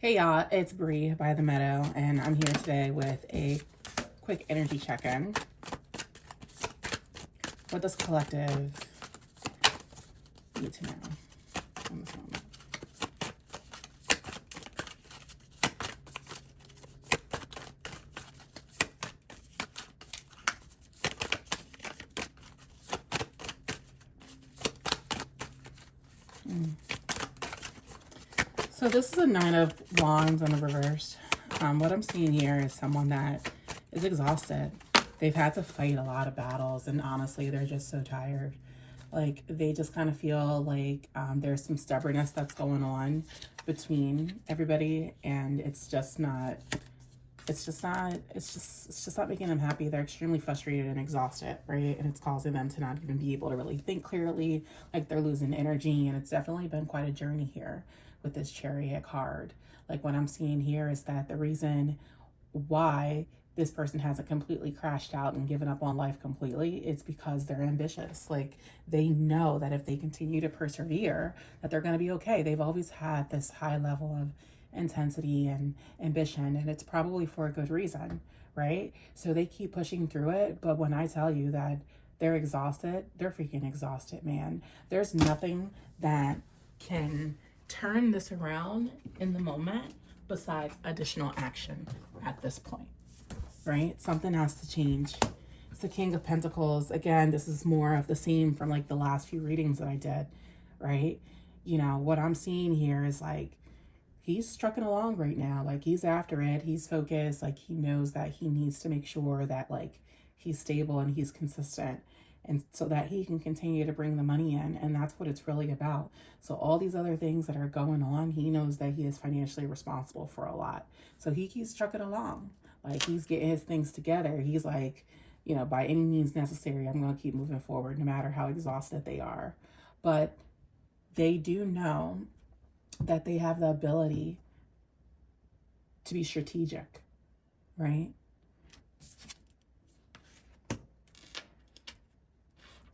Hey y'all, it's Bree by the Meadow, and I'm here today with a quick energy check-in. What does collective need to know on this moment? So this is a Nine of Wands in the reverse. What I'm seeing here is someone that is exhausted. They've had to fight a lot of battles, and honestly, they're just so tired. Like, they just kind of feel like there's some stubbornness that's going on between everybody, and it's just not making them happy. They're extremely frustrated and exhausted, right? And it's causing them to not even be able to really think clearly, like they're losing energy. And it's definitely been quite a journey here with this Chariot card. Like, what I'm seeing here is that the reason why this person hasn't completely crashed out and given up on life completely, it's because they're ambitious. Like, they know that if they continue to persevere, that they're going to be okay. They've always had this high level of intensity and ambition, and it's probably for a good reason, right? So they keep pushing through it. But when I tell you that they're exhausted, they're freaking exhausted, man. There's nothing that can turn this around in the moment besides additional action at this point, right? Something has to change. It's the King of Pentacles. Again, this is more of the same from like the last few readings that I did, right? You know, what I'm seeing here is like, he's trucking along right now. Like, he's after it. He's focused. Like, he knows that he needs to make sure that like he's stable and he's consistent, and so that he can continue to bring the money in. And that's what it's really about. So all these other things that are going on, he knows that he is financially responsible for a lot. So he keeps trucking along. Like, he's getting his things together. He's like, you know, by any means necessary, I'm going to keep moving forward no matter how exhausted they are. But they do know that they have the ability to be strategic, right?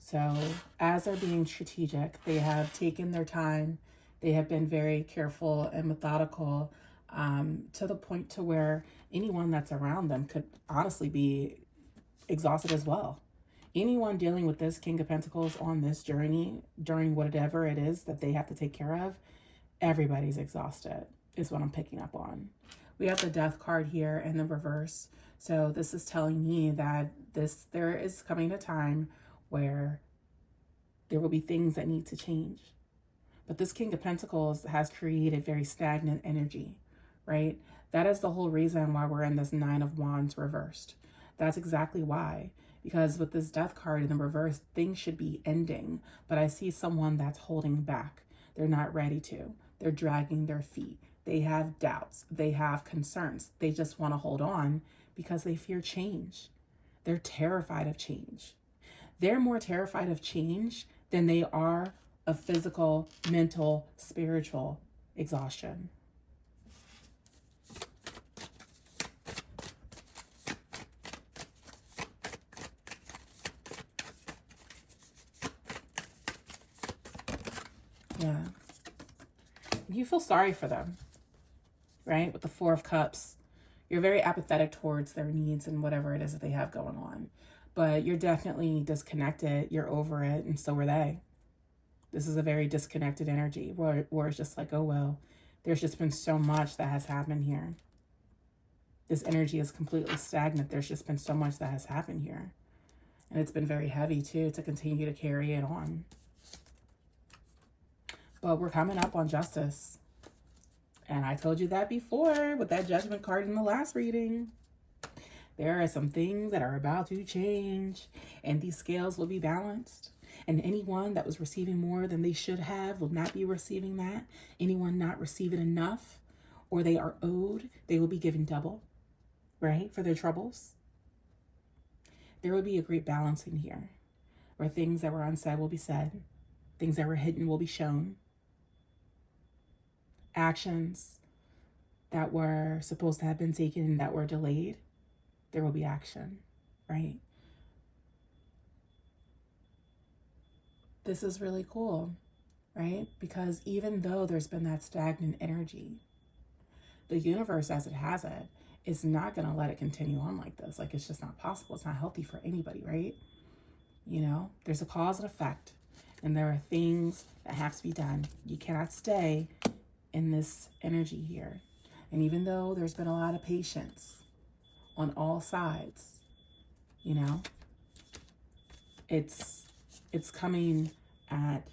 So as they're being strategic, they have taken their time. They have been very careful and methodical, to the point to where anyone that's around them could honestly be exhausted as well. Anyone dealing with this King of Pentacles on this journey, during whatever it is that they have to take care of, everybody's exhausted is what I'm picking up on. We have the Death card here in the reverse. So this is telling me that there is coming a time where there will be things that need to change. But this King of Pentacles has created very stagnant energy, right? That is the whole reason why we're in this Nine of Wands reversed. That's exactly why. Because with this Death card in the reverse, things should be ending. But I see someone that's holding back. They're not ready to. They're dragging their feet. They have doubts. They have concerns. They just want to hold on because they fear change. They're terrified of change. They're more terrified of change than they are of physical, mental, spiritual exhaustion. Yeah. You feel sorry for them, right? With the Four of Cups, you're very apathetic towards their needs and whatever it is that they have going on. But you're definitely disconnected. You're over it, and so are they. This is a very disconnected energy where it's just like, oh, well, there's just been so much that has happened here. This energy is completely stagnant. There's just been so much that has happened here. And it's been very heavy, too, to continue to carry it on. But we're coming up on justice. And I told you that before with that Judgment card in the last reading. There are some things that are about to change, and these scales will be balanced. And anyone that was receiving more than they should have will not be receiving that. Anyone not receiving enough, or they are owed, they will be given double, right, for their troubles. There will be a great balancing here, where things that were unsaid will be said, things that were hidden will be shown, actions that were supposed to have been taken that were delayed, there will be action, right? This is really cool, right? Because even though there's been that stagnant energy, the universe as it has it is not going to let it continue on like this. Like, it's just not possible. It's not healthy for anybody, right? You know, there's a cause and effect, and there are things that have to be done. You cannot stay in this energy here. And even though there's been a lot of patience on all sides, you know, it's coming at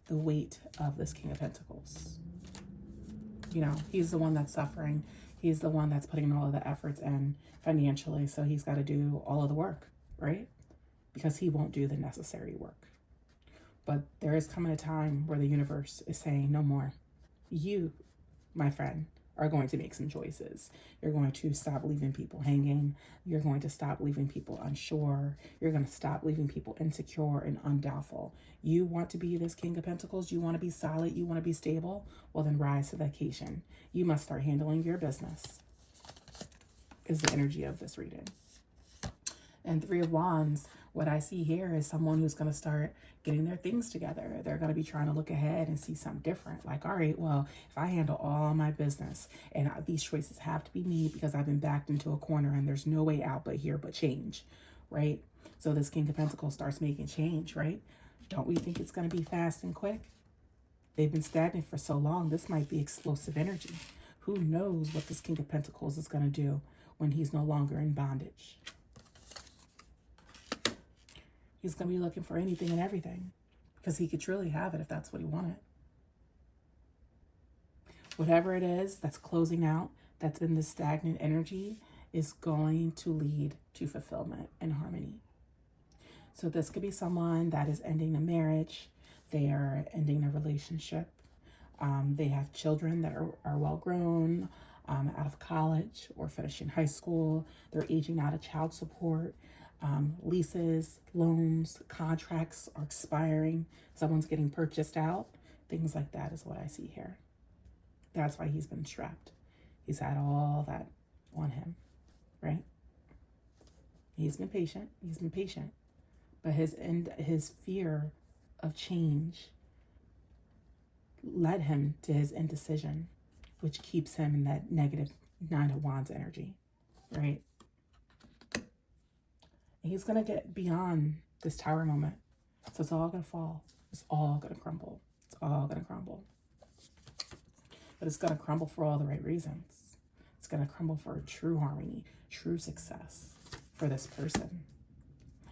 the weight of this King of Pentacles. You know, he's the one that's suffering. He's the one that's putting all of the efforts in financially. So he's got to do all of the work, right? Because he won't do the necessary work. But there is coming a time where the universe is saying, no more. You, my friend, are going to make some choices. You're going to stop leaving people hanging. You're going to stop leaving people unsure. You're going to stop leaving people insecure and undoubtful. You want to be this King of Pentacles. You want to be solid. You want to be stable. Well, then rise to the occasion. You must start handling your business, is the energy of this reading. And Three of Wands, what I see here is someone who's going to start getting their things together. They're going to be trying to look ahead and see something different. Like, all right, well, if I handle all my business and these choices have to be made because I've been backed into a corner and there's no way out but here but change, right? So this King of Pentacles starts making change, right? Don't we think it's going to be fast and quick? They've been stagnant for so long. This might be explosive energy. Who knows what this King of Pentacles is going to do when he's no longer in bondage? He's going to be looking for anything and everything because he could truly have it if that's what he wanted. Whatever it is that's closing out, that's been this stagnant energy, is going to lead to fulfillment and harmony. So this could be someone that is ending a marriage. They are ending a relationship. They have children that are well grown, out of college or finishing high school. They're aging out of child support. Leases, loans, contracts are expiring. Someone's getting purchased out. Things like that is what I see here. That's why he's been strapped. He's had all that on him, right? He's been patient. He's been patient. But his fear of change led him to his indecision, which keeps him in that negative Nine of Wands energy, right? He's going to get beyond this tower moment. So it's all going to fall. It's all going to crumble. It's all going to crumble. But it's going to crumble for all the right reasons. It's going to crumble for true harmony, true success for this person.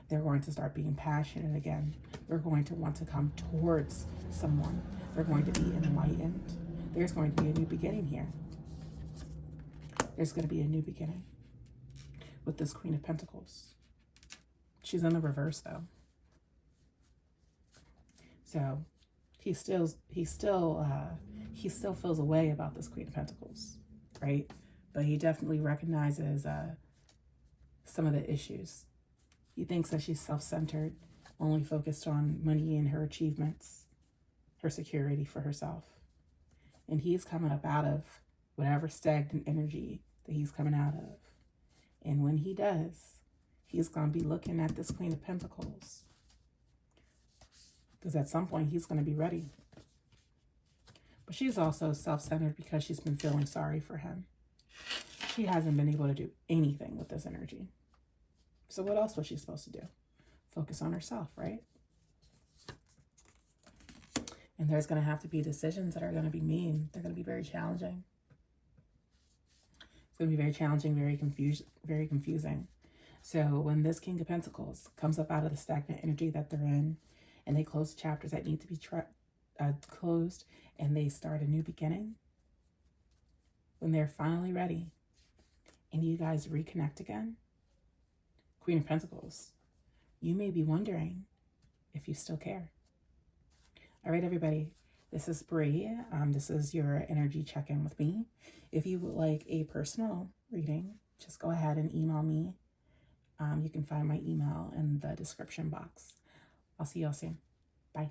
They're going to start being passionate again. They're going to want to come towards someone. They're going to be enlightened. There's going to be a new beginning here. There's going to be a new beginning with this Queen of Pentacles. She's in the reverse though. So he still feels a way about this Queen of Pentacles, right? But he definitely recognizes some of the issues. He thinks that she's self-centered, only focused on money and her achievements, her security for herself. And he's coming up out of whatever stagnant energy that he's coming out of. And when he does, he's going to be looking at this Queen of Pentacles. Because at some point, he's going to be ready. But she's also self-centered because she's been feeling sorry for him. She hasn't been able to do anything with this energy. So what else was she supposed to do? Focus on herself, right? And there's going to have to be decisions that are going to be made. They're going to be very challenging. It's going to be very challenging, very confusing. So when this King of Pentacles comes up out of the stagnant energy that they're in, and they close chapters that need to be closed, and they start a new beginning, when they're finally ready, and you guys reconnect again, Queen of Pentacles, you may be wondering if you still care. All right, everybody, this is Bree. This is your energy check-in with me. If you would like a personal reading, just go ahead and email me. You can find my email in the description box. I'll see y'all soon. Bye.